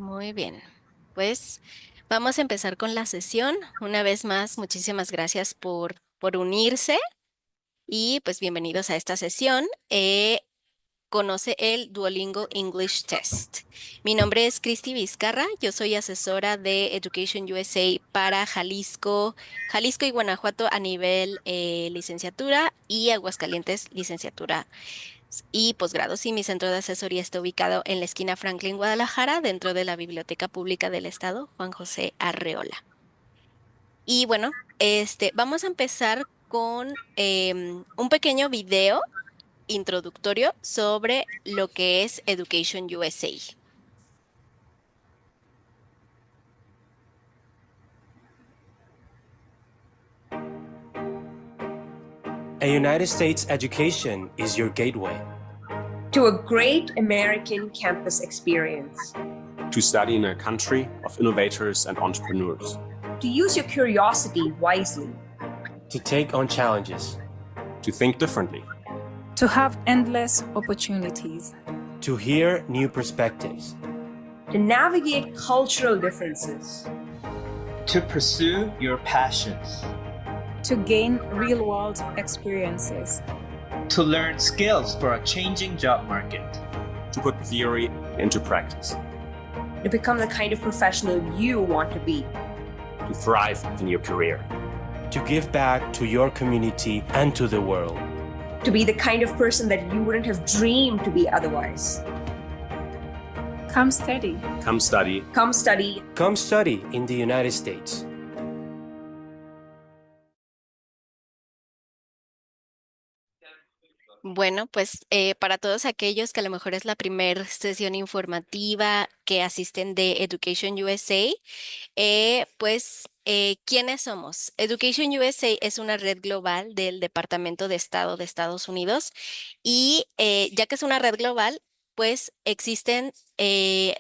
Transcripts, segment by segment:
Muy bien, pues vamos a empezar con la sesión. Una vez más, muchísimas gracias por unirse y pues bienvenidos a esta sesión. Conoce el Duolingo English Test. Mi nombre es Cristi Vizcarra, yo soy asesora de Education USA para Jalisco y Guanajuato a nivel licenciatura y Aguascalientes licenciatura y posgrados. Y mi centro de asesoría está ubicado en la esquina Franklin, Guadalajara, dentro de la Biblioteca Pública del Estado, Juan José Arreola. Y bueno, vamos a empezar con un pequeño video introductorio sobre lo que es Education USA. A United States education is your gateway to a great American campus experience, to study in a country of innovators and entrepreneurs, to use your curiosity wisely, to take on challenges, to think differently, to have endless opportunities, to hear new perspectives, to navigate cultural differences, to pursue your passions, to gain real-world experiences, to learn skills for a changing job market, to put theory into practice, to become the kind of professional you want to be, to thrive in your career, to give back to your community and to the world, to be the kind of person that you wouldn't have dreamed to be otherwise. Come study. come study, Come study. Come study in the United States. Bueno, pues para todos aquellos que a lo mejor es la primera sesión informativa que asisten de Education USA, ¿quiénes somos? Education USA es una red global del Departamento de Estado de Estados Unidos y ya que es una red global, pues existen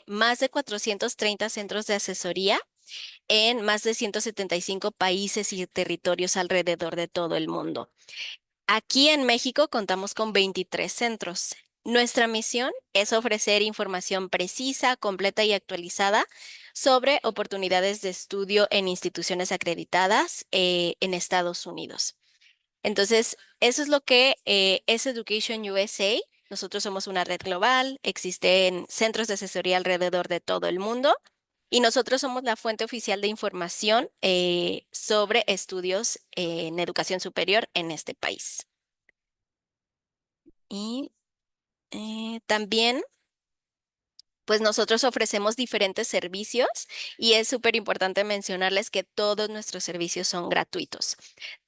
más de 430 centros de asesoría en más de 175 países y territorios alrededor de todo el mundo. Aquí en México contamos con 23 centros. Nuestra misión es ofrecer información precisa, completa y actualizada sobre oportunidades de estudio en instituciones acreditadas en Estados Unidos. Entonces, eso es lo que es Education USA. Nosotros somos una red global, existen centros de asesoría alrededor de todo el mundo y nosotros somos la fuente oficial de información sobre estudios en educación superior en este país. Y también, pues nosotros ofrecemos diferentes servicios y es súper importante mencionarles que todos nuestros servicios son gratuitos.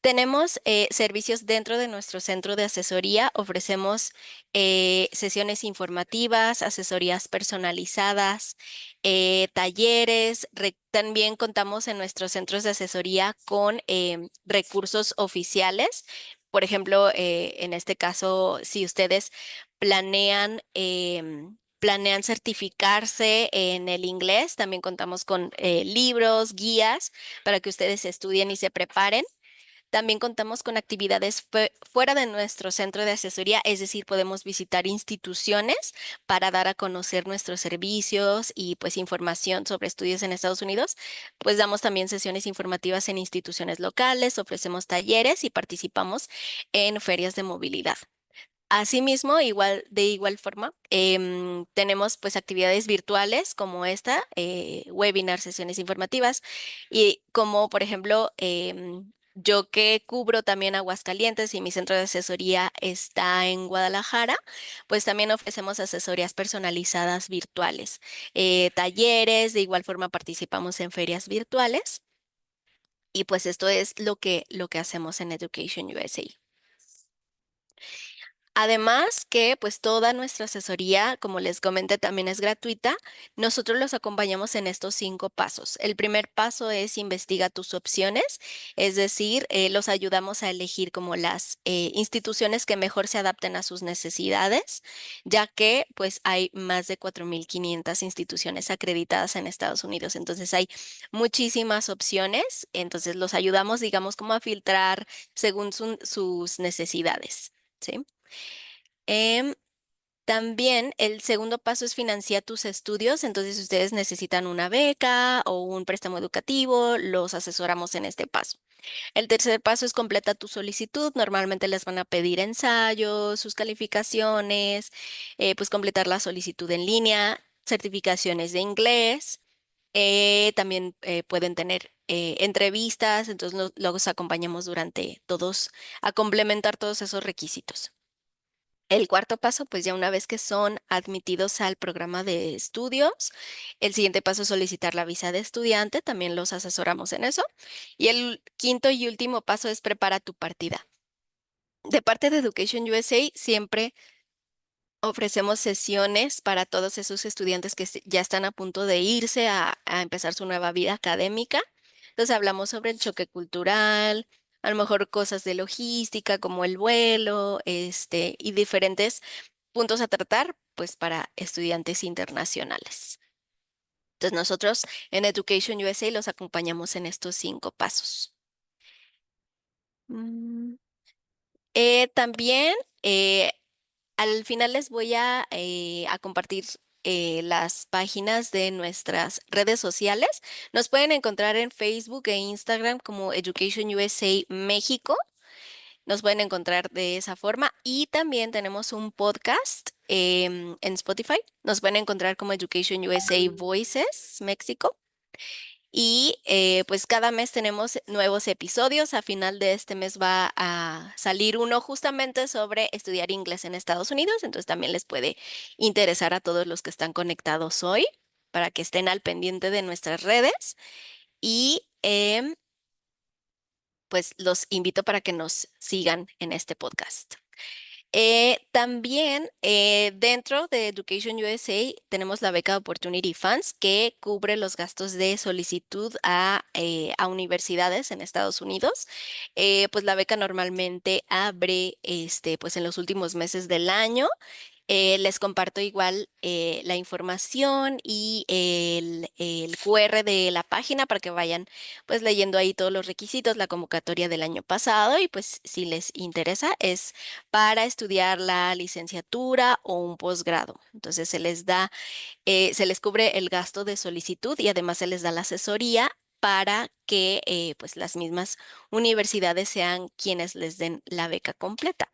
Tenemos servicios dentro de nuestro centro de asesoría, ofrecemos sesiones informativas, asesorías personalizadas, talleres, también contamos en nuestros centros de asesoría con recursos oficiales. Por ejemplo, en este caso, si ustedes planean certificarse en el inglés, también contamos con libros, guías para que ustedes estudien y se preparen. También contamos con actividades fuera de nuestro centro de asesoría, es decir, podemos visitar instituciones para dar a conocer nuestros servicios y pues información sobre estudios en Estados Unidos. Pues damos también sesiones informativas en instituciones locales, ofrecemos talleres y participamos en ferias de movilidad. Asimismo, de igual forma, tenemos pues actividades virtuales como esta, webinars, sesiones informativas, y como por ejemplo, yo que cubro también Aguascalientes y mi centro de asesoría está en Guadalajara, pues también ofrecemos asesorías personalizadas virtuales, talleres, de igual forma participamos en ferias virtuales, y pues esto es lo que hacemos en Education USA. Además que pues toda nuestra asesoría, como les comenté, también es gratuita. Nosotros los acompañamos en estos 5 pasos. El primer paso es investiga tus opciones, es decir, los ayudamos a elegir como las instituciones que mejor se adapten a sus necesidades, ya que pues hay más de 4.500 instituciones acreditadas en Estados Unidos. Entonces hay muchísimas opciones. Entonces los ayudamos, digamos, como a filtrar según sus necesidades, ¿sí? Em, También el segundo paso es financiar tus estudios. Entonces, si ustedes necesitan una beca o un préstamo educativo, los asesoramos en este paso. El tercer paso es completa tu solicitud. Normalmente les van a pedir ensayos, sus calificaciones, pues completar la solicitud en línea, certificaciones de inglés. También pueden tener entrevistas, entonces los acompañamos durante todos a complementar todos esos requisitos. El cuarto paso, pues ya una vez que son admitidos al programa de estudios, el siguiente paso es solicitar la visa de estudiante, también los asesoramos en eso. Y el quinto y último paso es prepara tu partida. De parte de Education USA, siempre ofrecemos sesiones para todos esos estudiantes que ya están a punto de irse a empezar su nueva vida académica. Entonces hablamos sobre el choque cultural, a lo mejor cosas de logística como el vuelo, y diferentes puntos a tratar, pues para estudiantes internacionales. Entonces nosotros en Education USA los acompañamos en estos 5 pasos. Mm, también al final les voy a compartir las páginas de nuestras redes sociales. Nos pueden encontrar en Facebook e Instagram como Education USA México. Nos pueden encontrar de esa forma. Y también tenemos un podcast en Spotify. Nos pueden encontrar como Education USA Voices México. Y pues cada mes tenemos nuevos episodios. A final de este mes va a salir uno justamente sobre estudiar inglés en Estados Unidos. Entonces también les puede interesar a todos los que están conectados hoy para que estén al pendiente de nuestras redes. Y pues los invito para que nos sigan en este podcast. También dentro de Education USA tenemos la beca Opportunity Funds que cubre los gastos de solicitud a universidades en Estados Unidos. Pues la beca normalmente abre pues en los últimos meses del año. Les comparto igual la información y el QR de la página para que vayan pues leyendo ahí todos los requisitos, la convocatoria del año pasado y pues si les interesa es para estudiar la licenciatura o un posgrado. Entonces se les cubre el gasto de solicitud y además se les da la asesoría para que pues las mismas universidades sean quienes les den la beca completa.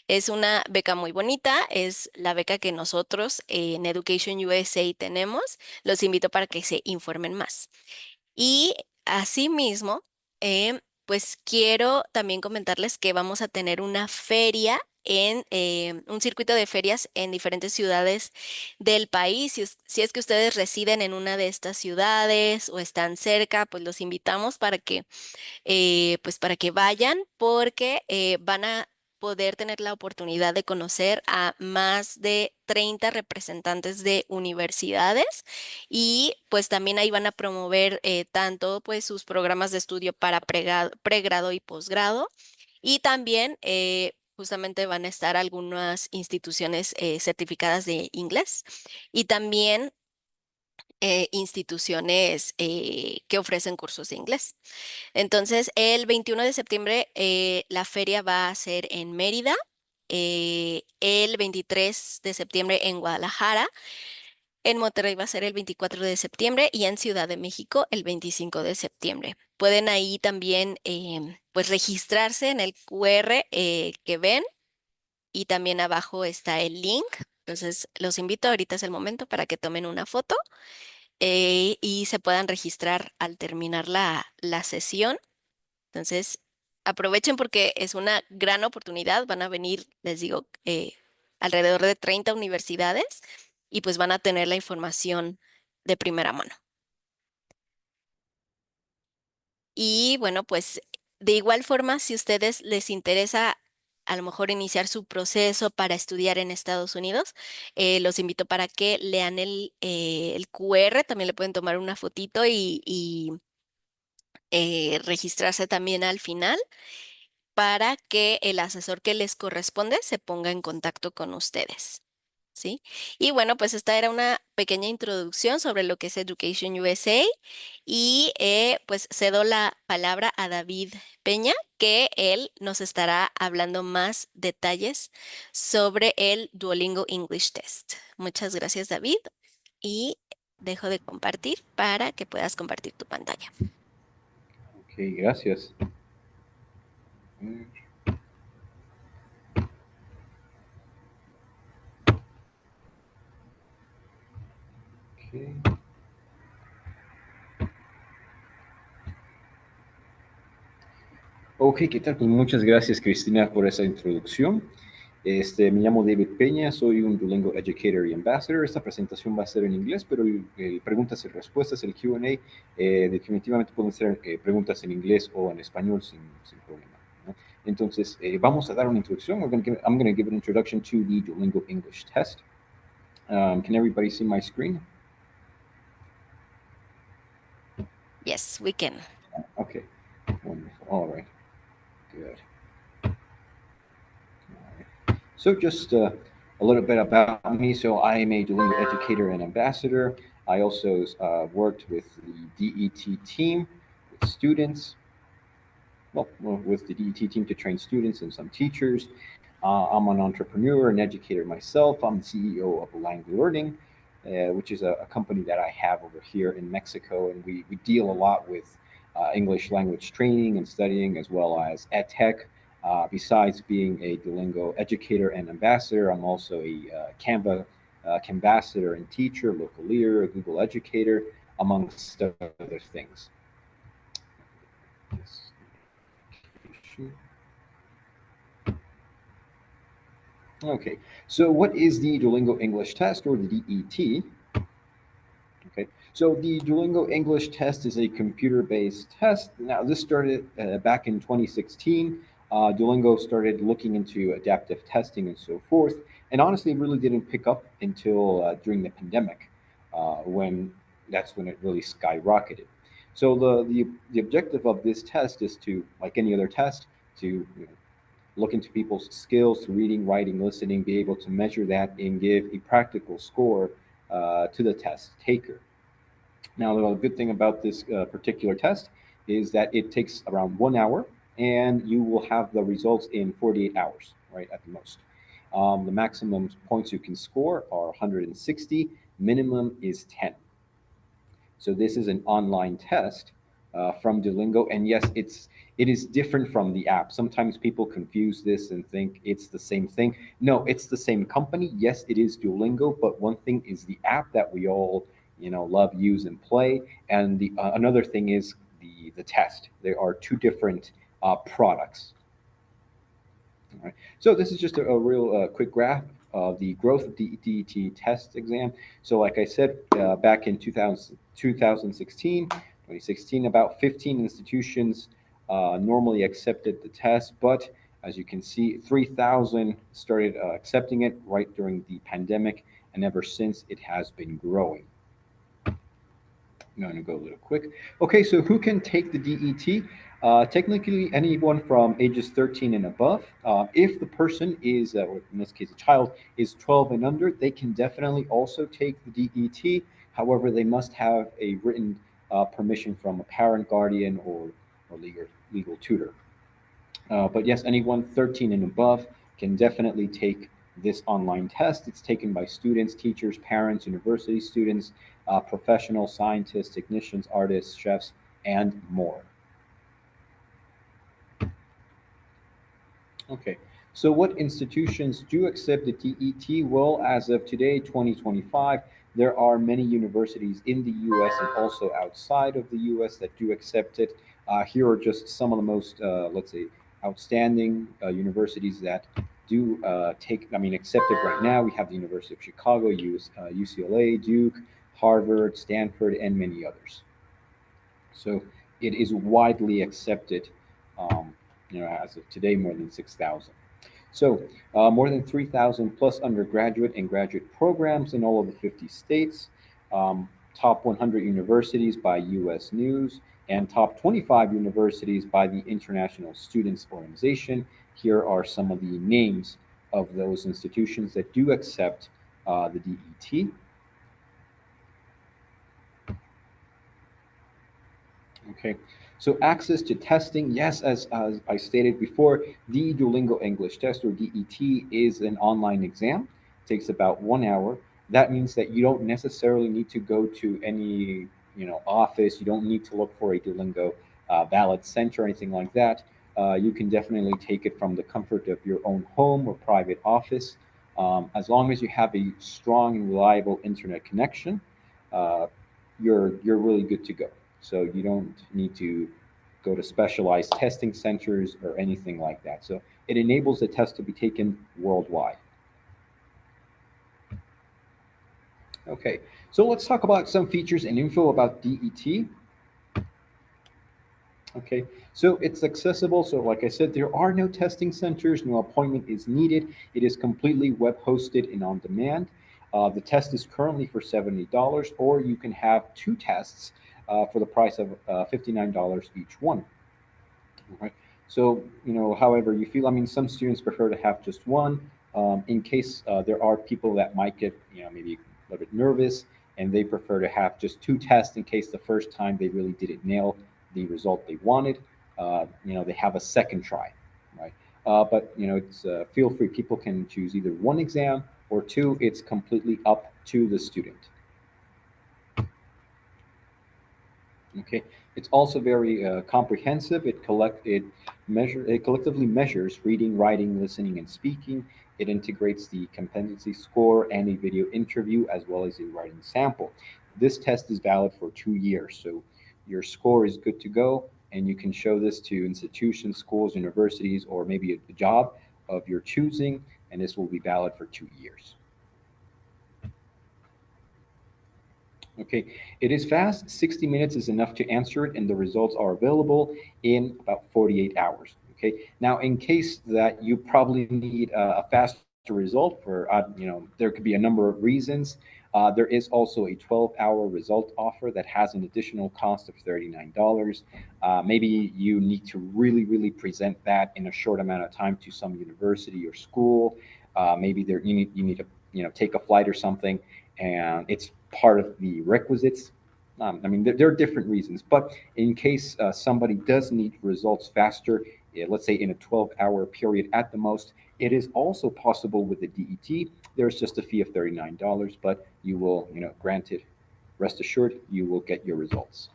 Es una beca muy bonita, es la beca que nosotros en Education USA tenemos. Los invito para que se informen más. Y asimismo, pues quiero también comentarles que vamos a tener una feria en un circuito de ferias en diferentes ciudades del país. Si es que ustedes residen en una de estas ciudades o están cerca, pues los invitamos pues para que vayan porque van a poder tener la oportunidad de conocer a más de 30 representantes de universidades y pues también ahí van a promover tanto pues sus programas de estudio para pregrado y posgrado y también justamente van a estar algunas instituciones certificadas de inglés y también instituciones que ofrecen cursos de inglés. Entonces, el 21 de septiembre la feria va a ser en Mérida, el 23 de septiembre en Guadalajara, en Monterrey va a ser el 24 de septiembre y en Ciudad de México el 25 de septiembre. Pueden ahí también pues registrarse en el QR que ven y también abajo está el link. Entonces, los invito, ahorita es el momento para que tomen una foto y se puedan registrar al terminar la sesión. Entonces, aprovechen porque es una gran oportunidad. Van a venir, les digo, alrededor de 30 universidades y pues van a tener la información de primera mano. Y bueno, pues de igual forma, si a ustedes les interesa a lo mejor iniciar su proceso para estudiar en Estados Unidos, los invito para que lean el QR, también le pueden tomar una fotito y registrarse también al final para que el asesor que les corresponde se ponga en contacto con ustedes. ¿sí? Y bueno, pues esta era una pequeña introducción sobre lo que es Education USA y pues cedo la palabra a David Peña, que él nos estará hablando más detalles sobre el Duolingo English Test. Muchas gracias, David, y dejo de compartir para que puedas compartir tu pantalla. Ok, gracias. Ok. Ok, ¿qué tal? Pues muchas gracias, Cristina, por esa introducción. Me llamo David Peña, soy un Duolingo Educator y Ambassador. Esta presentación va a ser en inglés, pero preguntas y respuestas, el Q&A, definitivamente pueden ser preguntas en inglés o en español sin problema, ¿no? Entonces, vamos a dar una introducción. I'm going to give an introduction to the Duolingo English Test. Can everybody see my screen? Yes, we can. Okay, wonderful. All right, good. So just a little bit about me. So I am a Duolingo educator and ambassador. I also worked with the DET team, with students, with the DET team to train students and some teachers. I'm an entrepreneur and educator myself. I'm the CEO of Lang Learning, which is a company that I have over here in Mexico. And we deal a lot with English language training and studying, as well as EdTech. Besides being a Duolingo educator and ambassador, I'm also a Canva ambassador and teacher, local leader, a Google educator, amongst other things. Okay, so what is the Duolingo English Test, or the DET? Okay, so the Duolingo English Test is a computer-based test. Now, this started back in 2016. Duolingo started looking into adaptive testing and so forth, and honestly, it really didn't pick up until during the pandemic, when that's when it really skyrocketed. So the objective of this test is to, like any other test, to look into people's skills to reading, writing, listening, be able to measure that and give a practical score to the test taker. Now, the good thing about this particular test is that it takes around 1 hour, and you will have the results in 48 hours, right, at the most. The maximum points you can score are 160, minimum is 10. So this is an online test from Duolingo, and yes, it is different from the app. Sometimes people confuse this and think it's the same thing. No, it's the same company. Yes, it is Duolingo, but one thing is the app that we all love, use, and play, and the another thing is the test. There are two different products. All right. So this is just a real quick graph of the growth of the DET test exam. So like I said, back in 2016, about 15 institutions normally accepted the test, but as you can see, 3,000 started accepting it right during the pandemic, and ever since it has been growing. I'm going to go a little quick. Okay, so who can take the DET? Technically, anyone from ages 13 and above. If the person is, or in this case, a child, is 12 and under, they can definitely also take the DET. However, they must have a written permission from a parent, guardian, or legal tutor. But yes, anyone 13 and above can definitely take this online test. It's taken by students, teachers, parents, university students, professional scientists, technicians, artists, chefs, and more. Okay, so what institutions do accept the DET? Well, as of today, 2025, there are many universities in the US and also outside of the US that do accept it. Here are just some of the most, let's say, outstanding universities that do accept it right now. We have the University of Chicago, UCLA, Duke, Harvard, Stanford, and many others. So it is widely accepted, as of today, more than 6,000. So more than 3,000 plus undergraduate and graduate programs in all of the 50 states, top 100 universities by US News, and top 25 universities by the International Students Organization. Here are some of the names of those institutions that do accept the DET. Okay, so access to testing, yes, as I stated before, the Duolingo English Test, or DET, is an online exam. It takes about 1 hour. That means that you don't necessarily need to go to any office. You don't need to look for a Duolingo valid center or anything like that. You can definitely take it from the comfort of your own home or private office. As long as you have a strong and reliable internet connection, uh, you're really good to go. So you don't need to go to specialized testing centers or anything like that. So it enables the test to be taken worldwide. Okay, so let's talk about some features and info about DET. Okay, so it's accessible. So like I said, there are no testing centers, no appointment is needed. It is completely web hosted and on demand. The test is currently for $70, or you can have two tests for the price of $59 each one. All right. So, however you feel, I mean, some students prefer to have just one, in case there are people that might get, maybe a little bit nervous, and they prefer to have just two tests in case the first time they really didn't nail the result they wanted. They have a second try, right? But, it's feel free. People can choose either one exam or two. It's completely up to the student. Okay, it's also very comprehensive. It collectively measures reading, writing, listening, and speaking. It integrates the competency score and a video interview, as well as a writing sample. This test is valid for 2 years, so your score is good to go, and you can show this to institutions, schools, universities, or maybe a job of your choosing, and this will be valid for 2 years. Okay, it is fast. 60 minutes is enough to answer it, and the results are available in about 48 hours. Okay, now in case that you probably need a faster result for, there could be a number of reasons. There is also a 12-hour result offer that has an additional cost of $39. Maybe you need to really, really present that in a short amount of time to some university or school. Maybe you need to take a flight or something, and it's part of the requisites. I mean, there are different reasons, but in case somebody does need results faster, let's say in a 12-hour period at the most, it is also possible with the DET. There's just a fee of $39, but you will, granted, rest assured, you will get your results.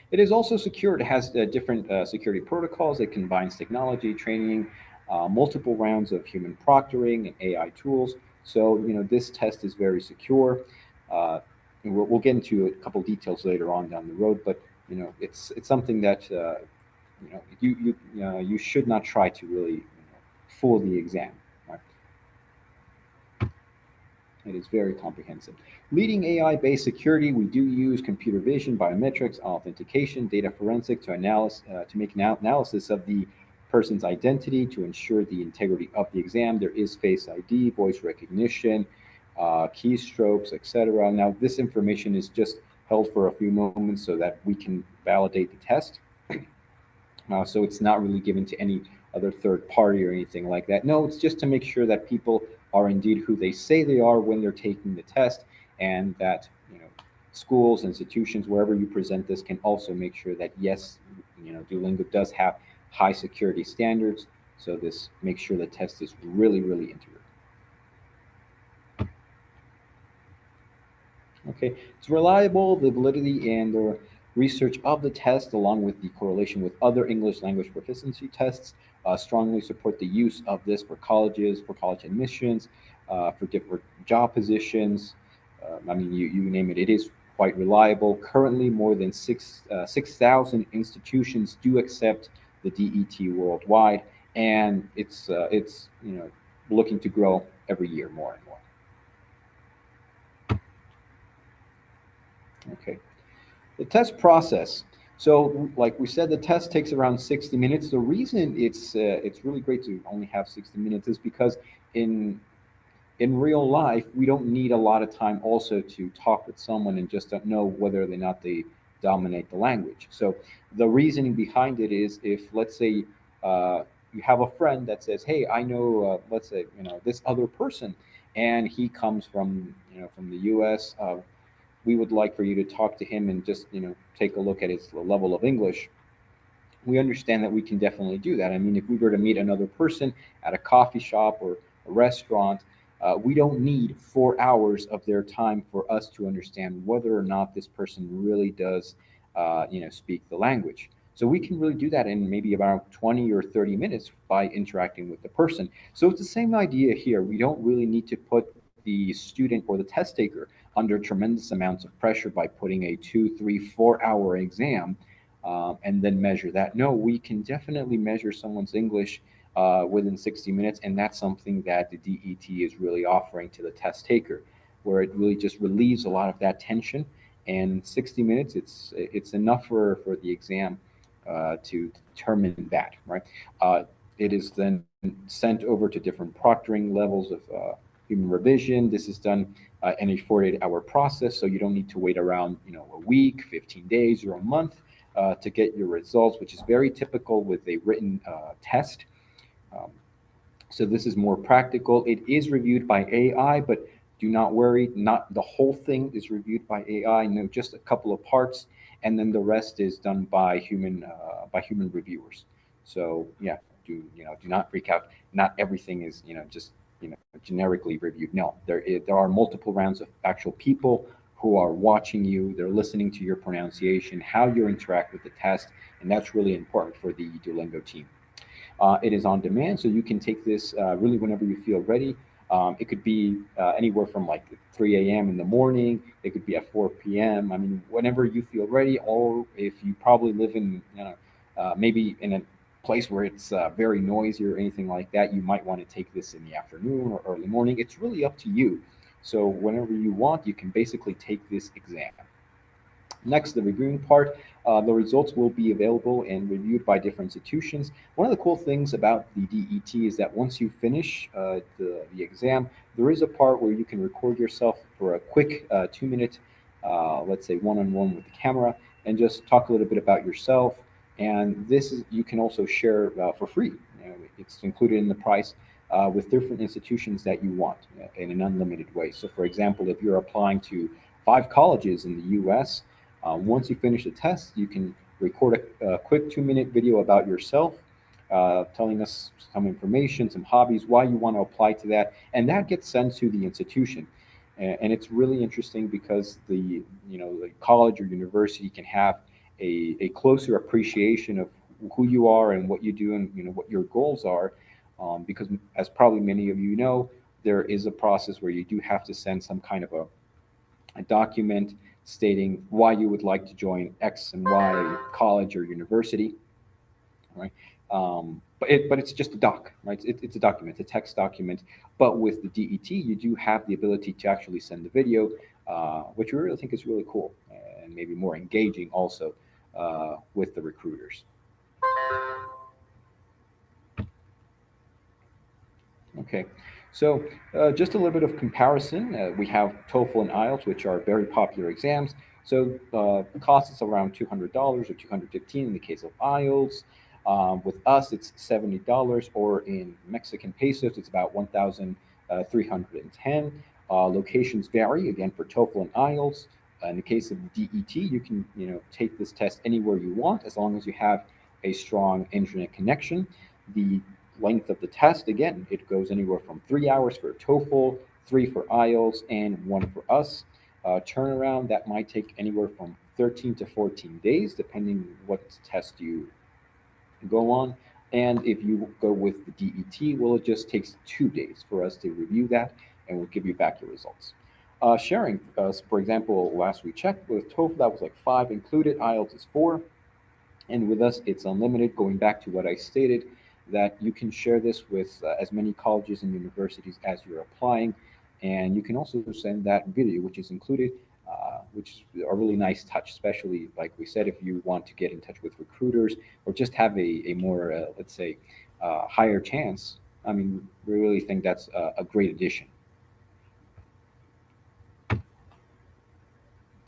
It is also secure. It has different security protocols. It combines technology, training, multiple rounds of human proctoring, and AI tools. So, this test is very secure. And we'll get into a couple details later on down the road, but it's something that you should not try to really fool the exam. Right? It is very comprehensive. Leading AI-based security, we do use computer vision, biometrics, authentication, data forensic to make an analysis of the person's identity to ensure the integrity of the exam. There is Face ID, voice recognition, keystrokes, etc. Now, this information is just held for a few moments so that we can validate the test. So it's not really given to any other third party or anything like that. No, it's just to make sure that people are indeed who they say they are when they're taking the test, and that schools, institutions, wherever you present this, can also make sure that yes, Duolingo does have high security standards. So this makes sure the test is really, really integral. Okay, it's reliable. The validity and the research of the test, along with the correlation with other English language proficiency tests, strongly support the use of this for colleges, for college admissions, for different job positions. I mean, you name it. It is quite reliable. Currently, more than 6,000 institutions do accept the DET worldwide, and it's looking to grow every year more and more. Okay, the test process. So, like we said, the test takes around 60 minutes. The reason it's really great to only have 60 minutes is because in real life, we don't need a lot of time also to talk with someone and just don't know whether or not they dominate the language. So the reasoning behind it is, if let's say you have a friend that says, "Hey, I know, let's say this other person, and he comes from, from the U.S. We would like for you to talk to him and just, take a look at his level of English. We understand that we can definitely do that. I mean, if we were to meet another person at a coffee shop or a restaurant, we don't need 4 hours of their time for us to understand whether or not this person really does, speak the language. So we can really do that in maybe about 20 or 30 minutes by interacting with the person. So it's the same idea here. We don't really need to put the student or the test taker under tremendous amounts of pressure by putting a 2, 3, 4 hour exam, and then measure that. No, we can definitely measure someone's English within 60 minutes, and that's something that the DET is really offering to the test taker, where it really just relieves a lot of that tension. And 60 minutes, it's enough for the exam to determine that, right? It is then sent over to different proctoring levels of human revision. This is done in a 48-hour process, so you don't need to wait around, a week, 15 days, or a month to get your results, which is very typical with a written test. Um, so this is more practical. It is reviewed by AI, but do not worry, not the whole thing is reviewed by AI. No, just a couple of parts, and then the rest is done by human reviewers. So yeah, do not freak out. Not everything is just generically reviewed. No, there are multiple rounds of actual people who are watching you. They're listening to your pronunciation, how you interact with the test, and that's really important for the Duolingo team. It is on demand, so you can take this really whenever you feel ready. It could be anywhere from like 3 a.m. in the morning. It could be at 4 p.m. I mean, whenever you feel ready, or if you probably live in, maybe in a place where it's very noisy or anything like that, you might want to take this in the afternoon or early morning. It's really up to you. So whenever you want, you can basically take this exam. Next, the reviewing part. The results will be available and reviewed by different institutions. One of the cool things about the DET is that once you finish the exam, there is a part where you can record yourself for a quick 2 minute, let's say one-on-one with the camera, and just talk a little bit about yourself. And this is, you can also share for free. It's included in the price with different institutions that you want in an unlimited way. So for example, if you're applying to 5 colleges in the US, once you finish the test, you can record a quick 2 minute video about yourself, telling us some information, some hobbies, why you want to apply to that, and that gets sent to the institution. And it's really interesting because the college or university can have a closer appreciation of who you are and what you do and what your goals are, because as probably many of you know, there is a process where you do have to send some kind of a document stating why you would like to join X and Y college or university, right? But it's just a doc, right? It's a document, it's a text document. But with the DET, you do have the ability to actually send the video, which we really think is really cool and maybe more engaging also with the recruiters. Okay, so just a little bit of comparison. We have TOEFL and IELTS, which are very popular exams. So the cost is around $200 or $215 in the case of IELTS. With us, it's $70, or in Mexican pesos, it's about 1,310. Locations vary again for TOEFL and IELTS. In the case of the DET, you can take this test anywhere you want as long as you have a strong internet connection. The length of the test, again, it goes anywhere from 3 hours for TOEFL, 3 for IELTS, and 1 for us. Turnaround, that might take anywhere from 13 to 14 days, depending what test you go on. And if you go with the DET, well, it just takes 2 days for us to review that, and we'll give you back your results. Sharing, for example, last we checked with TOEFL, that was like 5 included, IELTS is 4. And with us, it's unlimited, going back to what I stated, that you can share this with as many colleges and universities as you're applying. And you can also send that video, which is included, which is a really nice touch, especially, like we said, if you want to get in touch with recruiters or just have a more, let's say, higher chance. I mean, we really think that's a great addition.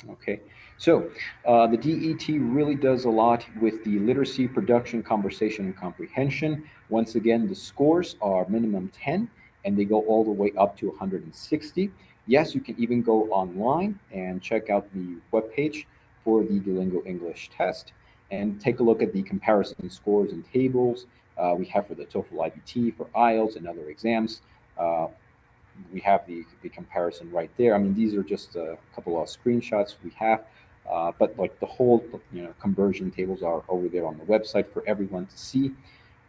Okay, so the DET really does a lot with the literacy, production, conversation, and comprehension. Once again, the scores are minimum 10, and they go all the way up to 160. Yes, you can even go online and check out the webpage for the Duolingo English test and take a look at the comparison scores and tables we have for the TOEFL IBT, for IELTS, and other exams. We have the comparison right there. I mean, these are just a couple of screenshots we have, but like the whole, conversion tables are over there on the website for everyone to see.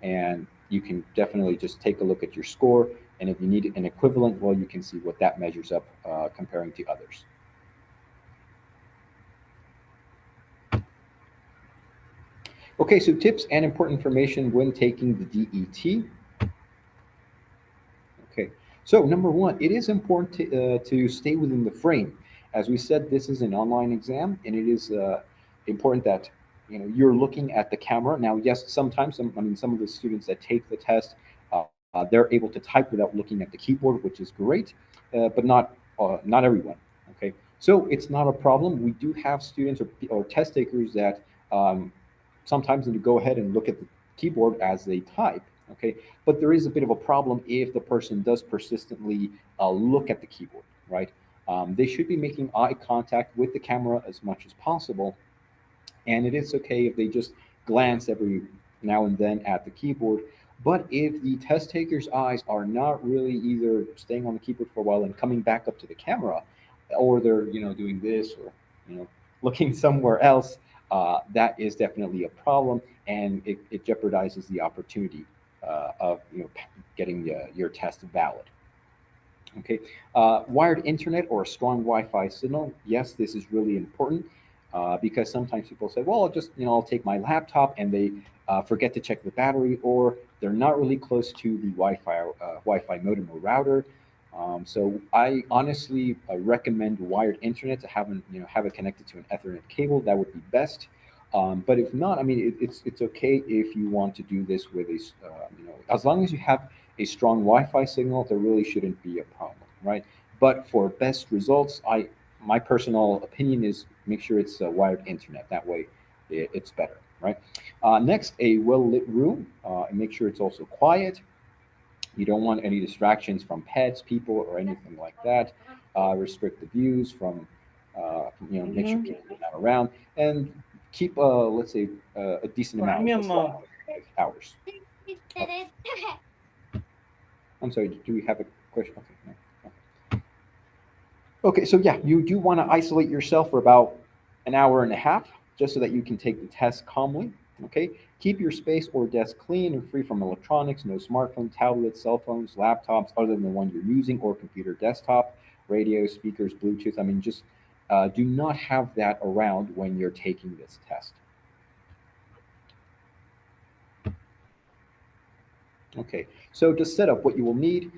And you can definitely just take a look at your score. And if you need an equivalent, well, you can see what that measures up comparing to others. Okay, so tips and important information when taking the DET. Okay, so number one, it is important to stay within the frame. As we said, this is an online exam, and it is important that you're looking at the camera. Now, yes, sometimes some of the students that take the test, they're able to type without looking at the keyboard, which is great, but not everyone. Okay, so it's not a problem. We do have students or test takers that sometimes need to go ahead and look at the keyboard as they type. Okay, but there is a bit of a problem if the person does persistently look at the keyboard, right? They should be making eye contact with the camera as much as possible, and it is okay if they just glance every now and then at the keyboard. But if the test taker's eyes are not really either staying on the keyboard for a while and coming back up to the camera, or they're doing this, or looking somewhere else, that is definitely a problem, and it jeopardizes the opportunity of getting your test valid. Okay, wired internet or a strong Wi-Fi signal. Yes, this is really important because sometimes people say, "Well, I'll take my laptop," and they forget to check the battery, or they're not really close to the Wi-Fi modem or router. So I honestly recommend wired internet to have it connected to an Ethernet cable. That would be best. But if not, I mean, it's okay if you want to do this with as long as you have a strong Wi-Fi signal, there really shouldn't be a problem, right? But for best results, my personal opinion is make sure it's wired internet. That way, it's better, right? Next, a well-lit room, and make sure it's also quiet. You don't want any distractions from pets, people, or anything like that. Restrict the views from make sure people are not around, and keep, let's say, a decent amount of hours. I'm sorry, do we have a question? Okay, no. Okay, so yeah, you do want to isolate yourself for about an hour and a half, just so that you can take the test calmly. Okay, keep your space or desk clean and free from electronics. No smartphone, tablets, cell phones, laptops other than the one you're using, or computer desktop, radio, speakers, Bluetooth. I mean, just do not have that around when you're taking this test. Okay, so to set up what you will need,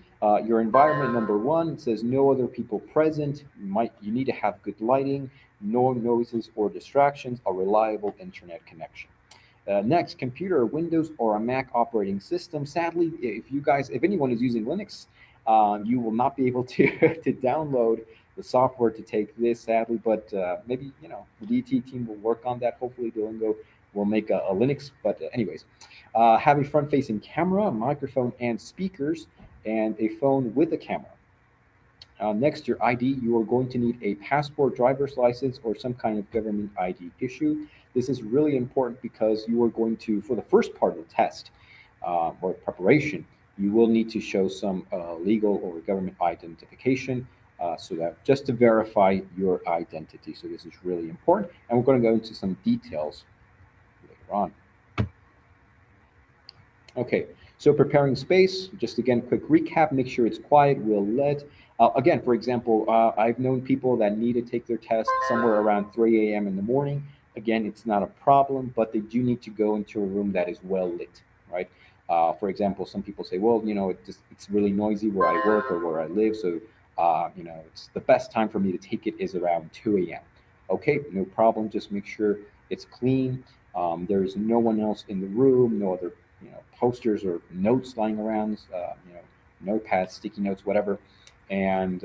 your environment, number one, it says no other people present. You need to have good lighting, no noises or distractions, a reliable internet connection. Next, computer, Windows or a Mac operating system. Sadly, if anyone is using Linux, you will not be able to to download the software to take this, sadly. But maybe the DT team will work on that. Hopefully, Duolingo will make a Linux. But anyways, have a front-facing camera, microphone, and speakers, and a phone with a camera. Next, your ID. You are going to need a passport, driver's license, or some kind of government ID issue. This is really important because you are going to, for the first part of the test or preparation, you will need to show some legal or government identification, so that just to verify your identity. So this is really important, and we're going to go into some details later on. Okay, so preparing space, just again, quick recap, make sure it's quiet, well lit. Again, for example, I've known people that need to take their test somewhere around 3 a.m. in the morning. Again, it's not a problem, but they do need to go into a room that is well lit, right? For example, some people say, well, it's really noisy where I work or where I live, so, it's the best time for me to take it is around 2 a.m. Okay, no problem, just make sure it's clean. There's no one else in the room, no other posters or notes lying around, notepads, sticky notes, whatever, and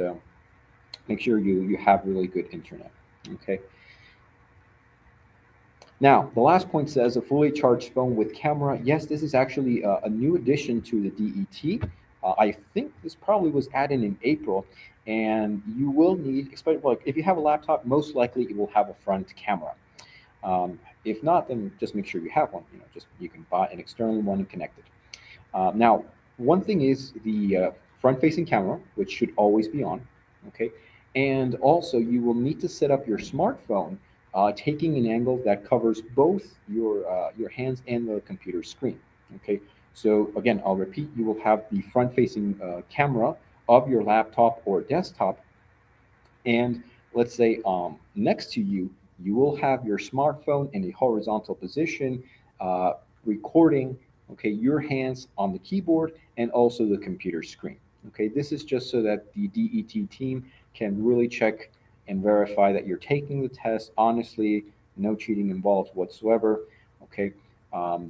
make sure you have really good internet. Okay. Now, the last point says a fully charged phone with camera. Yes, this is actually a new addition to the DET. I think this probably was added in April, and you will need, especially like if you have a laptop, most likely it will have a front camera. If not, then just make sure you have one. Just you can buy an external one and connect it. Now, one thing is the front-facing camera, which should always be on. Okay, and also you will need to set up your smartphone taking an angle that covers both your hands and the computer screen. Okay, so again, I'll repeat: you will have the front-facing camera of your laptop or desktop, and let's say next to you, you will have your smartphone in a horizontal position, uh, recording, okay, your hands on the keyboard and also the computer screen. Okay, this is just so that the DET team can really check and verify that you're taking the test honestly, no cheating involved whatsoever. Okay,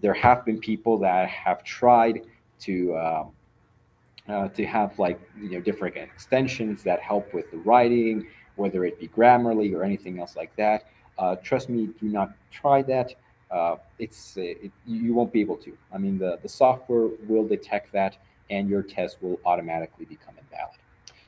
there have been people that have tried to have like different extensions that help with the writing, whether it be Grammarly or anything else like that. Trust me, do not try that. You won't be able to. I mean, the software will detect that, and your test will automatically become invalid.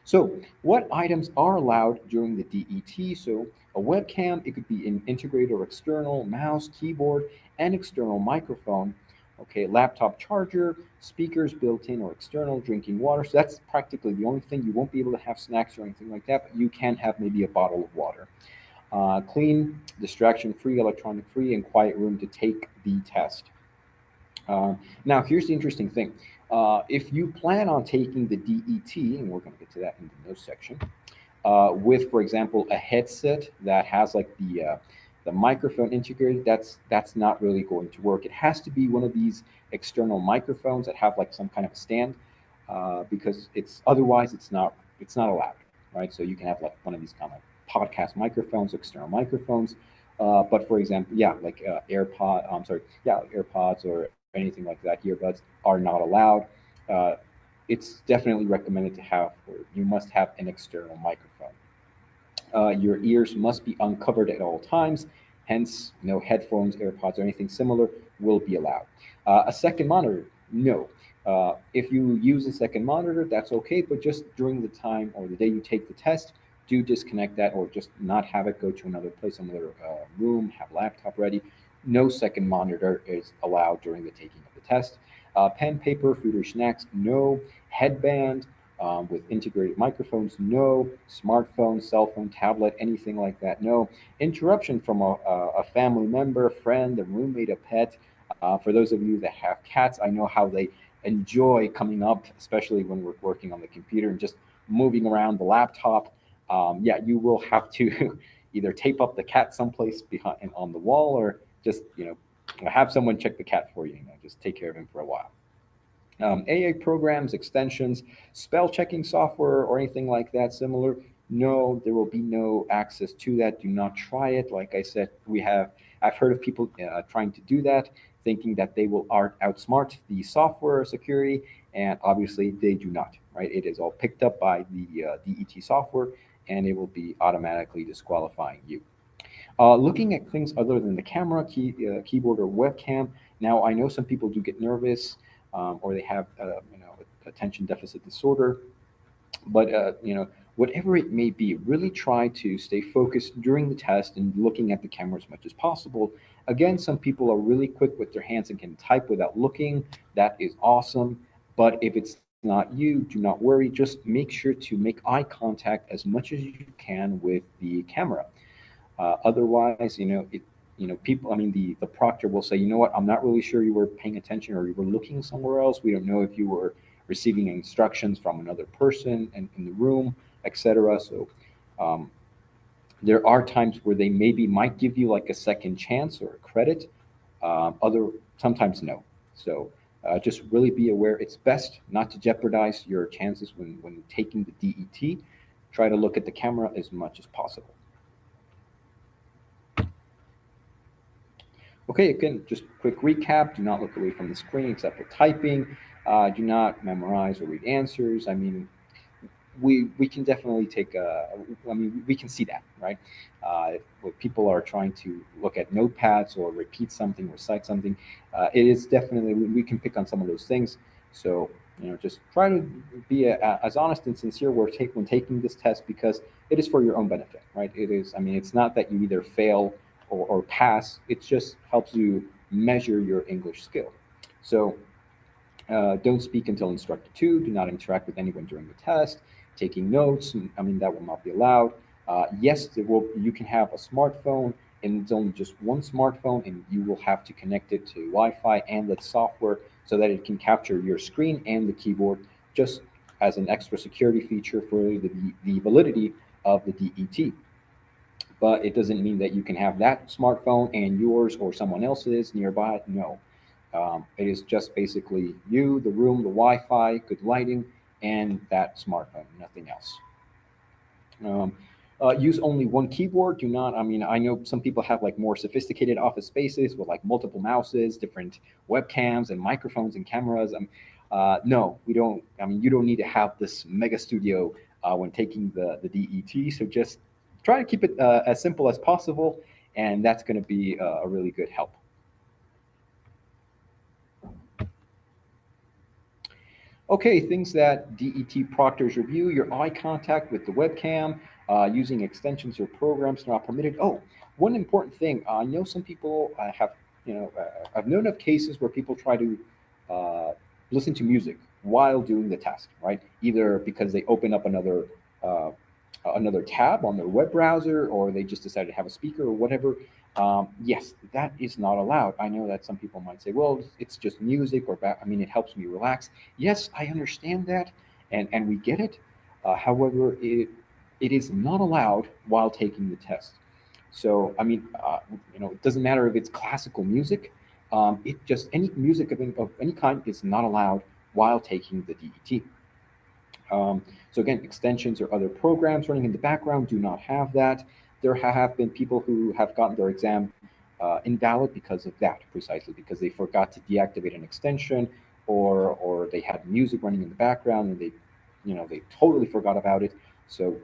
So, what items are allowed during the DET? So, a webcam, it could be an integrated or external, mouse, keyboard, and external microphone. Okay, laptop charger, speakers built in or external, drinking water. So that's practically the only thing. You won't be able to have snacks or anything like that, but you can have maybe a bottle of water. Clean, distraction-free, electronic-free, and quiet room to take the test. Now, here's the interesting thing. If you plan on taking the DET, and we're going to get to that in the notes section, with, for example, a headset that has like the microphone integrated, that's not really going to work. It has to be one of these external microphones that have like some kind of a stand, because it's not allowed, right? So you can have like one of these kind of podcast microphones, external microphones. But for example, yeah, like AirPods or anything like that, earbuds are not allowed. Uh, it's definitely recommended to have, or you must have an external microphone. Your ears must be uncovered at all times, hence, no headphones, AirPods, or anything similar will be allowed. A second monitor, no. If you use a second monitor, that's okay, but just during the time or the day you take the test, do disconnect that or just not have it, go to another place, another room, have a laptop ready. No second monitor is allowed during the taking of the test. Pen, paper, food or snacks, no. Headband, with integrated microphones, no. Smartphone, cell phone, tablet, anything like that, no. Interruption from a family member, friend, a roommate, a pet. For those of you that have cats, I know how they enjoy coming up, especially when we're working on the computer and just moving around the laptop. Yeah, you will have to either tape up the cat someplace behind on the wall, or just have someone check the cat for you. Just take care of him for a while. AA programs, extensions, spell checking software, or anything like that similar. No, there will be no access to that. Do not try it. Like I said, I've heard of people trying to do that, thinking that they will outsmart the software security, and obviously they do not. Right? It is all picked up by the DET software, and it will be automatically disqualifying you. Looking at things other than the camera, keyboard, or webcam. Now, I know some people do get nervous, or they have, attention deficit disorder. But whatever it may be, really try to stay focused during the test and looking at the camera as much as possible. Again, some people are really quick with their hands and can type without looking. That is awesome. But if it's not you, do not worry. Just make sure to make eye contact as much as you can with the camera. Otherwise, people, I mean, the proctor will say, you know what, I'm not really sure you were paying attention or you were looking somewhere else. We don't know if you were receiving instructions from another person in the room, etc. So there are times where they maybe might give you like a second chance or a credit. Sometimes no. So just really be aware. It's best not to jeopardize your chances when taking the DET. Try to look at the camera as much as possible. Okay, again, just quick recap. Do not look away from the screen except for typing. Do not memorize or read answers. I mean, we can definitely we can see that, right? When people are trying to look at notepads or repeat something, recite something, it is definitely, we can pick on some of those things. So Just try to be as honest and sincere when taking this test, because it is for your own benefit, right? It is, I mean, it's not that you either fail or pass. It just helps you measure your English skill. So don't speak until instructed to. Do not interact with anyone during the test. Taking notes, I mean, that will not be allowed. Yes, you can have a smartphone, and it's only just one smartphone, and you will have to connect it to Wi-Fi and the software so that it can capture your screen and the keyboard, just as an extra security feature for the validity of the DET. But it doesn't mean that you can have that smartphone and yours or someone else's nearby. No. It is just basically you, the room, the Wi-Fi, good lighting, and that smartphone, nothing else. Use only one keyboard. Do not, I mean, I know some people have like more sophisticated office spaces with like multiple mouses, different webcams and microphones and cameras. No, we don't, I mean, you don't need to have this mega studio when taking the DET. So just try to keep it as simple as possible, and that's going to be a really good help. Okay, things that DET proctors review: your eye contact with the webcam, using extensions or programs not permitted. Oh, one important thing, I know some people have, I've known of cases where people try to listen to music while doing the test, right? Either because they open up another tab on their web browser, or they just decided to have a speaker or whatever. Yes, that is not allowed. I know that some people might say, well, it's just music, or I mean, it helps me relax. Yes, I understand that, and we get it. However, it is not allowed while taking the test. So, I mean, it doesn't matter if it's classical music. It just, any music of any kind is not allowed while taking the DET. So again, extensions or other programs running in the background do not have that. There have been people who have gotten their exam invalid because of that, precisely because they forgot to deactivate an extension, or they had music running in the background and they totally forgot about it. So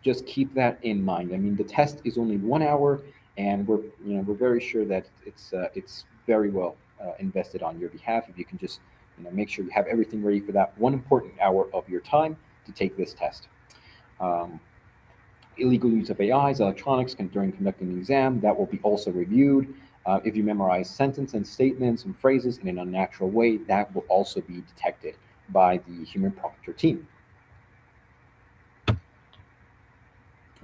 just keep that in mind. I mean, the test is only 1 hour, and we're very sure that it's very well invested on your behalf if you can just make sure you have everything ready for that one important hour of your time to take this test. Illegal use of AIs, electronics during conducting the exam, that will be also reviewed. If you memorize sentences and statements and phrases in an unnatural way, that will also be detected by the human proctor team.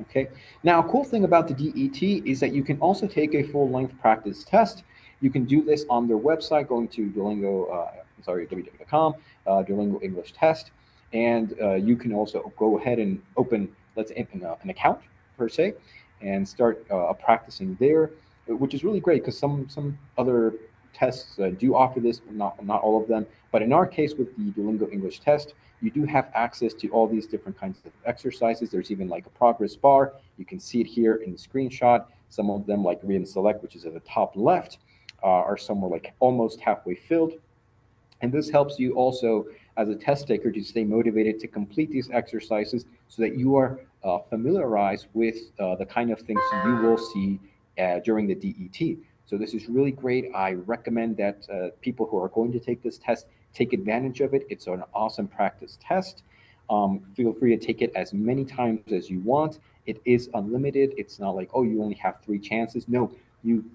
Okay. Now, a cool thing about the DET is that you can also take a full-length practice test. You can do this on their website, going to www.com, Duolingo English Test, and you can also go ahead and open, let's say, an account per se, and start practicing there, which is really great because some other tests do offer this, but not all of them. But in our case, with the Duolingo English Test, you do have access to all these different kinds of exercises. There's even like a progress bar. You can see it here in the screenshot. Some of them, like read and select, which is at the top left, are somewhere like almost halfway filled. And this helps you also as a test taker to stay motivated to complete these exercises so that you are familiarized with the kind of things you will see during the DET. So this is really great. I recommend that people who are going to take this test take advantage of it. It's an awesome practice test. Feel free to take it as many times as you want. It is unlimited. It's not like, oh, you only have 3 chances. No, you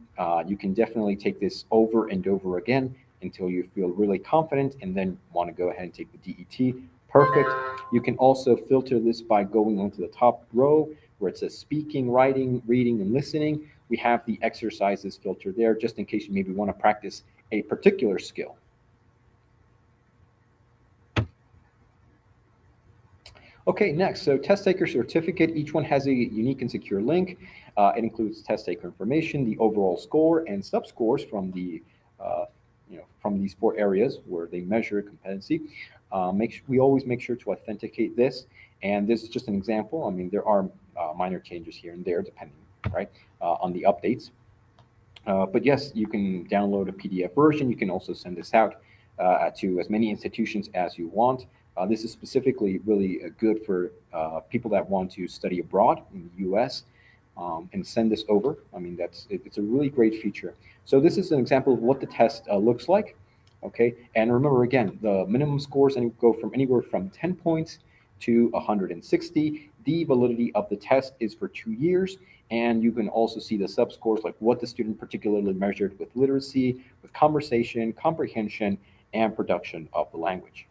can definitely take this over and over again until you feel really confident and then want to go ahead and take the DET. Perfect. You can also filter this by going onto the top row where it says speaking, writing, reading, and listening. We have the exercises filtered there just in case you maybe want to practice a particular skill. Okay, next, so test taker certificate. Each one has a unique and secure link. It includes test taker information, the overall score, and sub-scores from from these 4 areas where they measure competency. We always make sure to authenticate this, and this is just an example. I mean, there are minor changes here and there depending, right, on the updates. But yes, you can download a PDF version. You can also send this out to as many institutions as you want. This is specifically really good for people that want to study abroad in the US and send this over. I mean, it's a really great feature. So this is an example of what the test looks like. Okay, and remember again, the minimum scores go from anywhere from 10 points to 160. The validity of the test is for 2 years, and you can also see the sub-scores, like what the student particularly measured with literacy, with conversation, comprehension, and production of the language.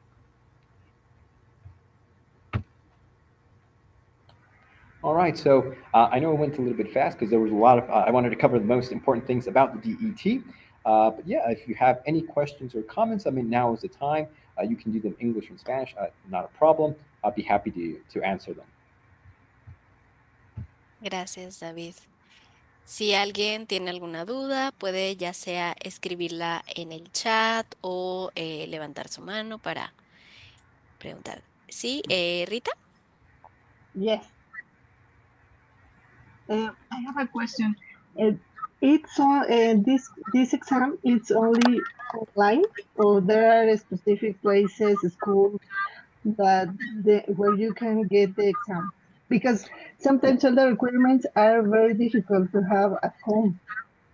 All right, so I know it went a little bit fast because there was a lot of, I wanted to cover the most important things about the DET. But yeah, if you have any questions or comments, I mean, now is the time. You can do them English and Spanish, not a problem. I'll be happy to answer them. Gracias, David. Si alguien tiene alguna duda, puede ya sea escribirla en el chat o levantar su mano para preguntar. Sí, Rita. Yes. I have a question. Uh, it's on this exam. It's only online, or there are specific places, schools where you can get the exam? Because sometimes all the requirements are very difficult to have at home.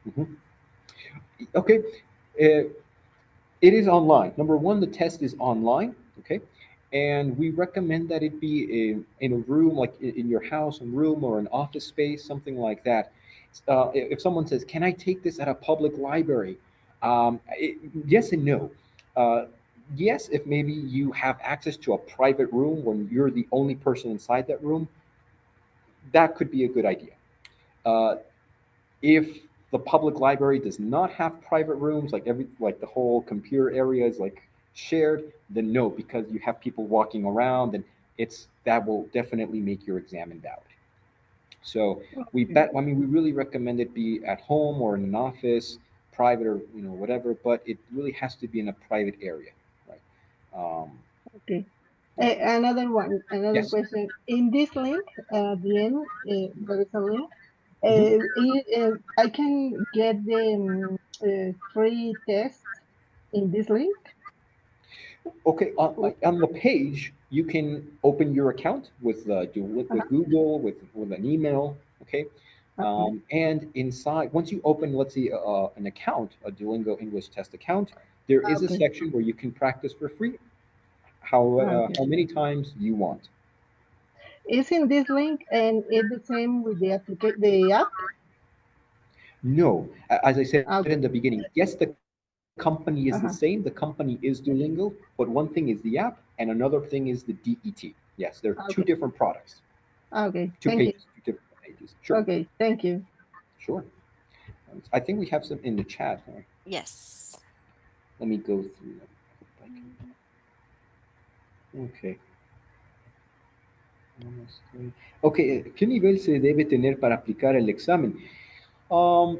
Mhm. Okay. Uh, It is online. Number one, the test is online, okay? And we recommend that it be in a room, like in your house, a room or an office space, something like that. If someone says, "Can I take this at a public library?" Yes and no. Uh, yes, if maybe you have access to a private room when you're the only person inside that room, that could be a good idea. Uh, if the public library does not have private rooms, like the whole computer area is like shared, then no, because you have people walking around, and that will definitely make your exam invalid. So we really recommend it be at home or in an office, private, or whatever, but it really has to be in a private area, right? Okay. Another Yes. question. In this link, at the end, there is a link. Mhm. I can get the free test in this link. Okay, Oh, on the page, you can open your account with Google, with an email. Okay, okay. and inside, once you open, let's see, an account, a Duolingo English Test account, there is a Okay. section where you can practice for free, Okay. how many times you want. Is in this link and it's the same with the app? No, as I said Okay. in the beginning, yes, the company is the Uh-huh. same. The company is Duolingo, but one thing is the app, and another thing is the DET. Yes, they're two Okay. different products, Okay. two Thank you. pages, two different pages. Sure. Okay. Thank you. Sure. I think we have some in the chat. Yes. Let me go through them. Okay. Ok, ¿qué nivel se debe tener para aplicar el examen? Um,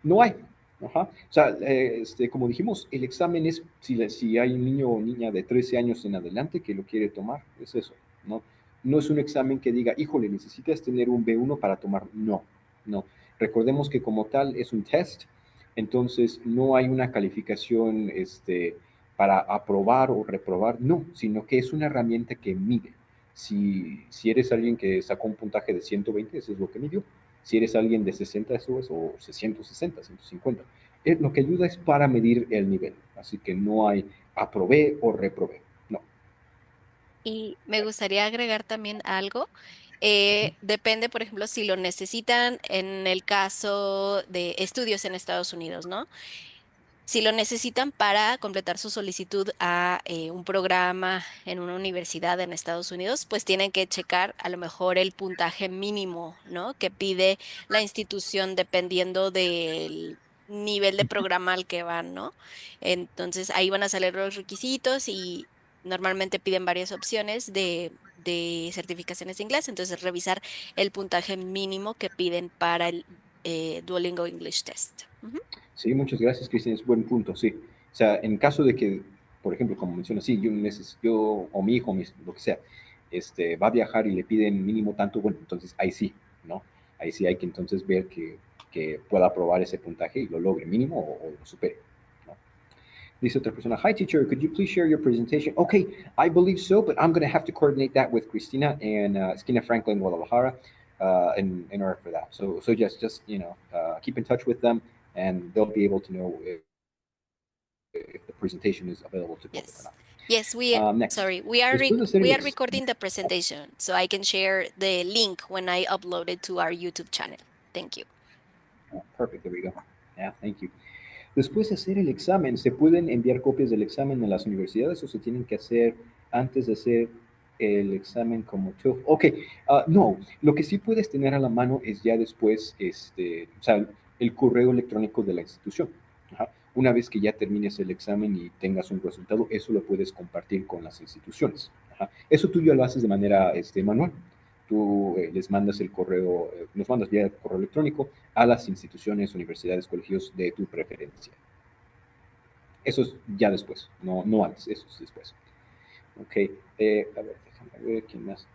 no hay. Ajá. O sea, como dijimos, el examen es si hay un niño o niña de 13 años en adelante que lo quiere tomar, es eso, ¿no? No es un examen que diga, híjole, necesitas tener un B1 para tomar. No, no. Recordemos que como tal es un test, entonces no hay una calificación para aprobar o reprobar, no, sino que es una herramienta que mide. Si eres alguien que sacó un puntaje de 120, eso es lo que midió. Si eres alguien de 60, eso es, o 160, 150. Lo que ayuda es para medir el nivel. Así que no hay aprobé o reprobé. No. Y me gustaría agregar también algo. Depende, por ejemplo, si lo necesitan en el caso de estudios en Estados Unidos, ¿no? Si lo necesitan para completar su solicitud a un programa en una universidad en Estados Unidos, pues tienen que checar a lo mejor el puntaje mínimo, ¿no? Que pide la institución dependiendo del nivel de programa al que van, ¿no? Entonces ahí van a salir los requisitos y normalmente piden varias opciones de certificaciones de inglés. Entonces revisar el puntaje mínimo que piden para el Duolingo English Test. Ujú. Sí, muchas gracias, Cristian. Es buen punto, sí. O sea, en caso de que, por ejemplo, como mencionas, sí, yo o mi hijo, lo que sea, va a viajar y le piden mínimo tanto, bueno, entonces ahí sí, ¿no? Ahí sí hay que entonces ver que pueda aprobar ese puntaje y lo logre mínimo o lo supere, ¿no? Dice otra persona, hi teacher, could you please share your presentation? Okay, I believe so, but I'm going to have to coordinate that with Cristina and Esquina Franklin, Guadalajara, in order for that. So just keep in touch with them, and they'll be able to know if the presentation is available to public or Yes. not. Yes, Next. sorry, Después de hacer we el are recording the presentation, so I can share the link when I upload it to our YouTube channel. Thank you. Perfect, there we go. Yeah, thank you. Después de hacer el examen, ¿se pueden enviar copias del examen a las universidades o se tienen que hacer antes de hacer el examen como TOEFL? Ok, no, lo que sí puedes tener a la mano es ya después, o sea, el correo electrónico de la institución. Ajá. Una vez que ya termines el examen y tengas un resultado, eso lo puedes compartir con las instituciones. Ajá. Eso tú ya lo haces de manera manual. Tú les mandas el correo, nos mandas vía correo electrónico a las instituciones, universidades, colegios de tu preferencia. Eso es ya después, no antes, eso es después. Ok, a ver, déjame ver quién más.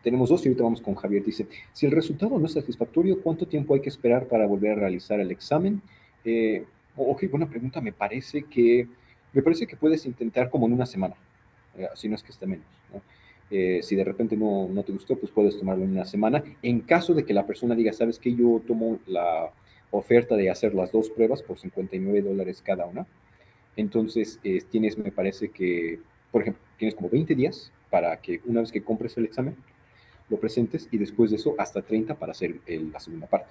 Tenemos dos y ahorita vamos con Javier. Dice, si el resultado no es satisfactorio, ¿cuánto tiempo hay que esperar para volver a realizar el examen? Ok, buena pregunta. Me parece que puedes intentar como en una semana, si no es que esté menos, ¿no? Si de repente no te gustó, pues puedes tomarlo en una semana. En caso de que la persona diga, ¿sabes qué? Yo tomo la oferta de hacer las dos pruebas por $59 cada una. Entonces, me parece que, por ejemplo, tienes como 20 días para que una vez que compres el examen, lo presentes y después de eso hasta 30 para hacer la segunda parte.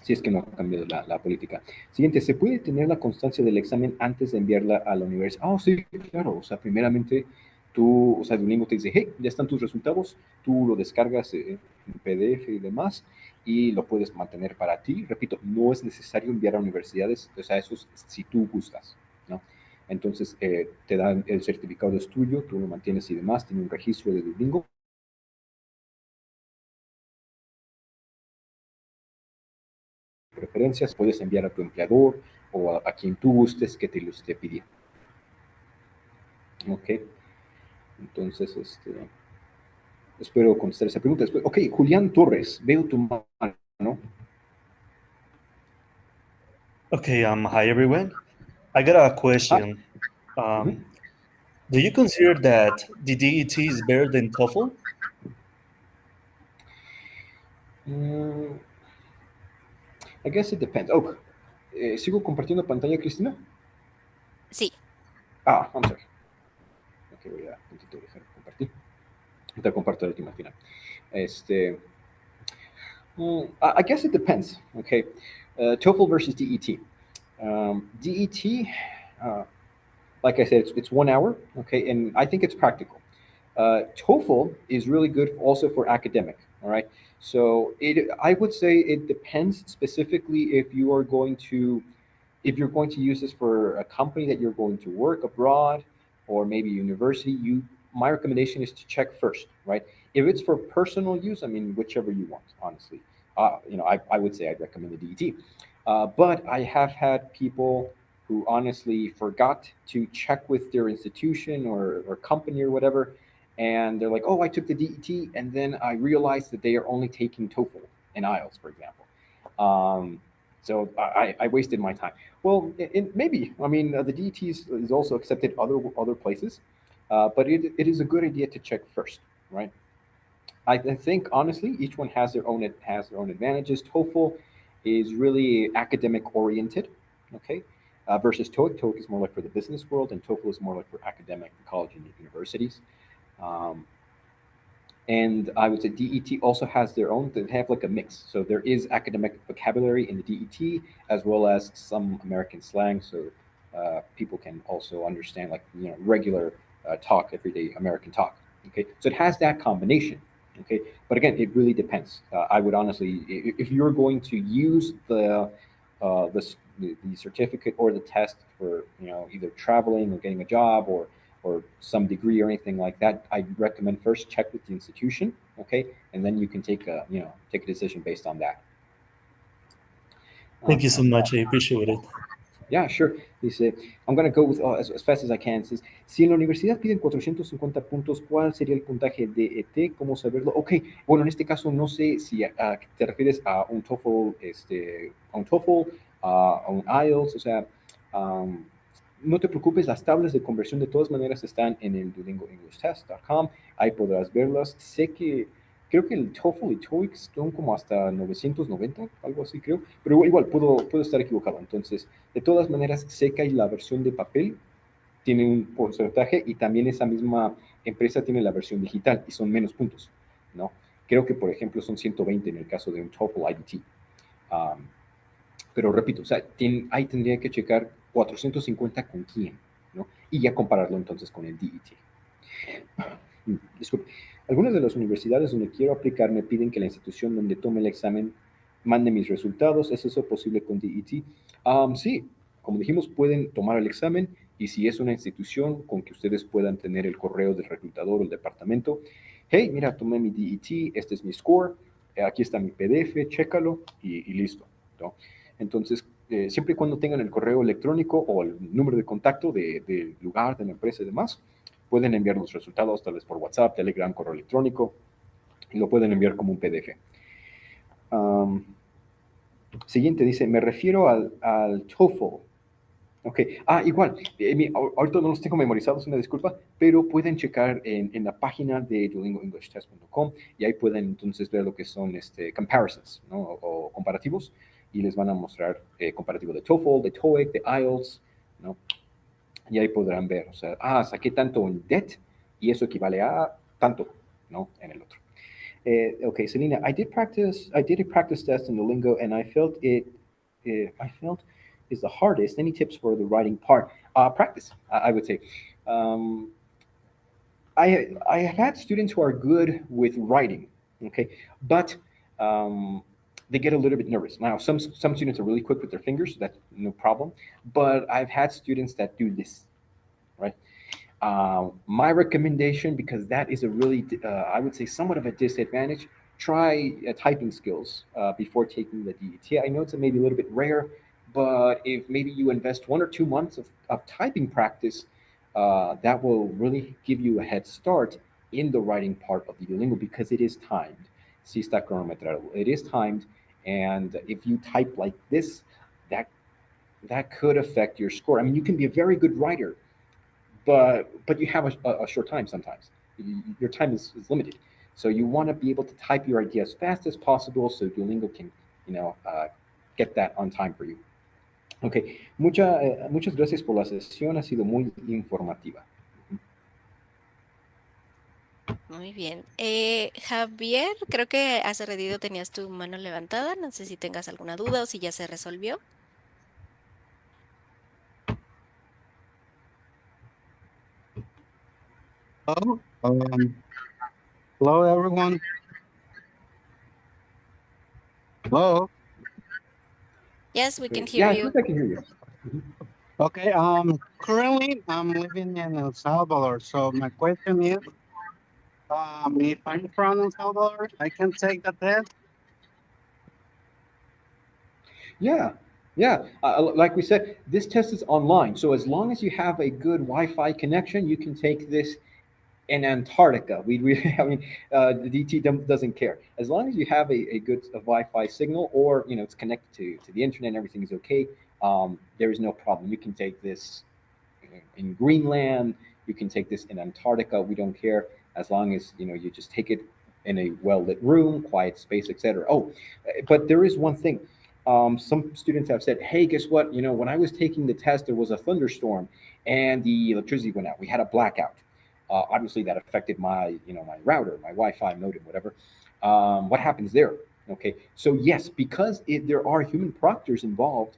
Si es que no ha cambiado la política. Siguiente, ¿se puede tener la constancia del examen antes de enviarla a la universidad? Oh, sí, claro. O sea, primeramente, Duolingo te dice, hey, ya están tus resultados, tú lo descargas en PDF y demás, y lo puedes mantener para ti. Repito, no es necesario enviar a universidades, o sea, eso es si tú gustas, ¿no? Entonces, te dan el certificado de estudio, tú lo mantienes y demás, tiene un registro de Duolingo. Preferencias, puedes enviar a tu empleador o a quien tú gustes que te lo esté pidiendo. Ok, entonces, espero contestar esa pregunta. Ok, Julián Torres, veo tu mano, ¿no? Okay, hi everyone. I got a question. Mhm. Do you consider that the DET is better than TOEFL? Mm, I guess it depends. Oh, ¿sigo compartiendo pantalla, Cristina? Sí. I'm sorry. Ok, voy a intentar dejar de compartir. Te comparto la última final. I guess it depends. Okay, TOEFL versus DET. DET, like I said, it's 1 hour. Okay, and I think it's practical. TOEFL is really good also for academic. All right, so I would say it depends specifically if you're going to use this for a company that you're going to work abroad or maybe university. My recommendation is to check first, right? If it's for personal use, I mean, whichever you want, honestly. I would say I'd recommend the DET. But I have had people who honestly forgot to check with their institution or company or whatever, and they're like, "Oh, I took the DET," and then I realized that they are only taking TOEFL and IELTS, for example. So I wasted my time. Well, maybe. I mean, the DET is also accepted other places, but it is a good idea to check first, right? I think honestly, each one has their own advantages. TOEFL is really academic oriented, okay, versus TOEIC. TOEIC is more like for the business world, and TOEFL is more like for academic college and universities. Um, and I would say DET also has their own. They have like a mix. So there is academic vocabulary in the DET as well as some American slang, so people can also understand like regular talk, everyday American talk. Okay, so it has that combination. Okay, but again, it really depends. I would honestly, if you're going to use the certificate or the test for either traveling or getting a job or some degree or anything like that, I recommend first check with the institution, okay, and then you can take a decision based on that. Thank you so much. I appreciate it. Yeah, sure. Dice, I'm going to go with as fast as I can. Says, si en la universidad piden 450 puntos, ¿cuál sería el puntaje de DET? ¿Cómo saberlo? Ok, bueno, en este caso no sé si te refieres a un TOEFL, a un IELTS, o sea, no te preocupes, las tablas de conversión de todas maneras están en el duolingoenglishtest.com, ahí podrás verlas. Sé que Creo que el TOEFL y TOEIC son como hasta 990, algo así creo, pero igual puedo estar equivocado. Entonces, de todas maneras, sé que hay la versión de papel, tiene un porcentaje y también esa misma empresa tiene la versión digital y son menos puntos, ¿no? Creo que, por ejemplo, son 120 en el caso de un TOEFL IDT. Um, pero repito, o sea, ahí tendría que checar 450 con quién, ¿no? Y ya compararlo entonces con el DET. Disculpe, algunas de las universidades donde quiero aplicar me piden que la institución donde tome el examen mande mis resultados. ¿Es eso posible con DET? Sí, como dijimos, pueden tomar el examen y si es una institución con que ustedes puedan tener el correo del reclutador o el departamento, hey, mira, tomé mi DET, este es mi score, aquí está mi PDF, chécalo y listo, ¿no? Entonces, siempre y cuando tengan el correo electrónico o el número de contacto del lugar, de la empresa y demás, pueden enviar los resultados tal vez por WhatsApp, Telegram, correo electrónico, y lo pueden enviar como un PDF. Siguiente dice, me refiero al TOEFL. Ok, igual, ahorita no los tengo memorizados, una disculpa, pero pueden checar en la página de duolingoenglishtest.com y ahí pueden entonces ver lo que son comparisons, ¿no? O comparativos, y les van a mostrar comparativo de TOEFL, de TOEIC, de IELTS, ¿no? Y ahí podrán ver, o sea, saqué tanto en DET y eso equivale a tanto, ¿no? En el otro. Okay, Selena, I did a practice test in Duolingo and I felt is the hardest. Any tips for the writing part? Practice, I would say. Um, I have had students who are good with writing, okay, but they get a little bit nervous. Now, some students are really quick with their fingers, that's no problem, but I've had students that do this, right? My recommendation, because that is a really, I would say, somewhat of a disadvantage, try typing skills before taking the DET. I know it's maybe a little bit rare, but if maybe you invest 1 or 2 months of typing practice, that will really give you a head start in the writing part of the Duolingo because it is timed. Sí está cronometrado. It is timed, and if you type like this, that that could affect your score. I mean, you can be a very good writer, but you have a short time sometimes. Your time is limited, so you want to be able to type your idea as fast as possible so Duolingo can, get that on time for you. Ok, muchas gracias por la sesión, ha sido muy informativa. Muy bien. Javier, creo que hace ratito tenías tu mano levantada. No sé si tengas alguna duda o si ya se resolvió. Hello, hello everyone. Hello. Yes, we can hear Yeah, I you. think I can hear you. Okay. Currently I'm living in El Salvador. So my question is, if I'm from El Salvador, I can take the test. Yeah, yeah. Like we said, this test is online, so as long as you have a good Wi-Fi connection, you can take this in Antarctica. I mean, the DT doesn't care as long as you have a good Wi-Fi signal, or it's connected to the internet. And everything is okay. There is no problem. You can take this in Greenland. You can take this in Antarctica. We don't care as long as you just take it in a well-lit room, quiet space, etc. Oh, but there is one thing. Some students have said, "Hey, guess what? When I was taking the test, there was a thunderstorm, and the electricity went out. We had a blackout. Obviously, that affected my router, my Wi-Fi modem, whatever. What happens there? Okay, so yes, because there are human proctors involved,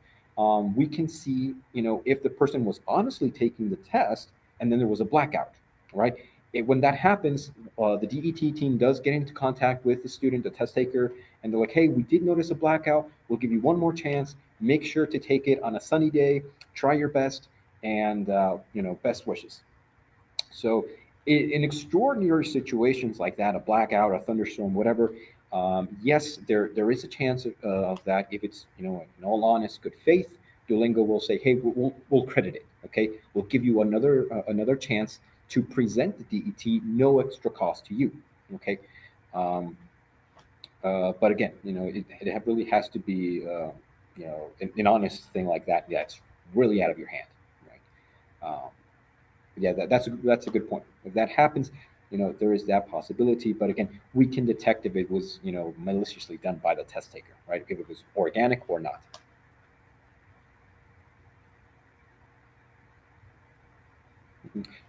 we can see, if the person was honestly taking the test and then there was a blackout, right? When that happens, the DET team does get into contact with the student, the test taker, and they're like, hey, we did notice a blackout. We'll give you one more chance. Make sure to take it on a sunny day. Try your best, and best wishes. So, in extraordinary situations like that, a blackout, a thunderstorm, whatever, yes, there is a chance of that. If it's in all honest good faith, Duolingo will say, hey, we'll credit it. Okay, we'll give you another chance to present the DET, no extra cost to you. Okay, but again, it really has to be an honest thing like that. Yeah, it's really out of your hand, right? Yeah, that's a good point. If that happens, there is that possibility. But again, we can detect if it was, maliciously done by the test taker, right? If it was organic or not.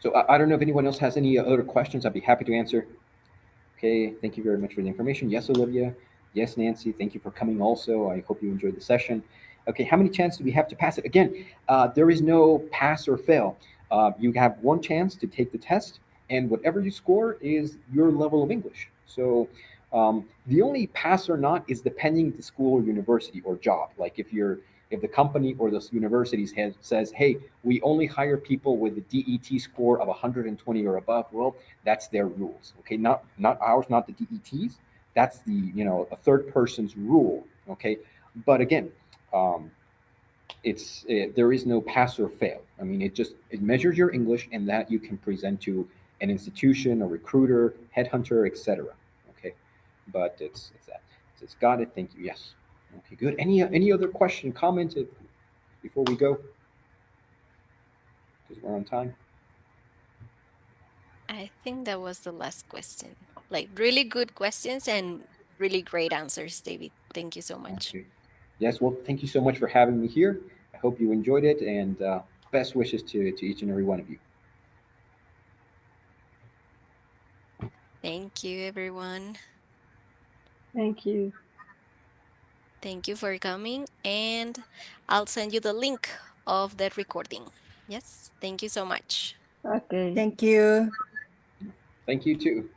So I don't know if anyone else has any other questions. I'd be happy to answer. Okay, thank you very much for the information. Yes, Olivia. Yes, Nancy. Thank you for coming also. I hope you enjoyed the session. Okay, how many chances do we have to pass it? Again, there is no pass or fail. You have one chance to take the test, and whatever you score is your level of English. So the only pass or not is depending the school or university or job. Like if the company or the universities says, hey, we only hire people with a DET score of 120 or above, well, that's their rules. Okay, not ours, not the DETs. That's the a third person's rule. Okay, but again, there is no pass or fail. I mean, it measures your English, and that you can present to an institution, a recruiter, headhunter, etc. Okay, but it's that. It's got it. Thank you. Yes. Okay, good. Any other question, comment before we go? Because we're on time. I think that was the last question. Like really good questions and really great answers, David. Thank you so much. Okay. Yes. Well, thank you so much for having me here. I hope you enjoyed it, and best wishes to each and every one of you. Thank you, everyone. Thank you. Thank you for coming, and I'll send you the link of the recording. Yes, thank you so much. Okay. Thank you. Thank you too.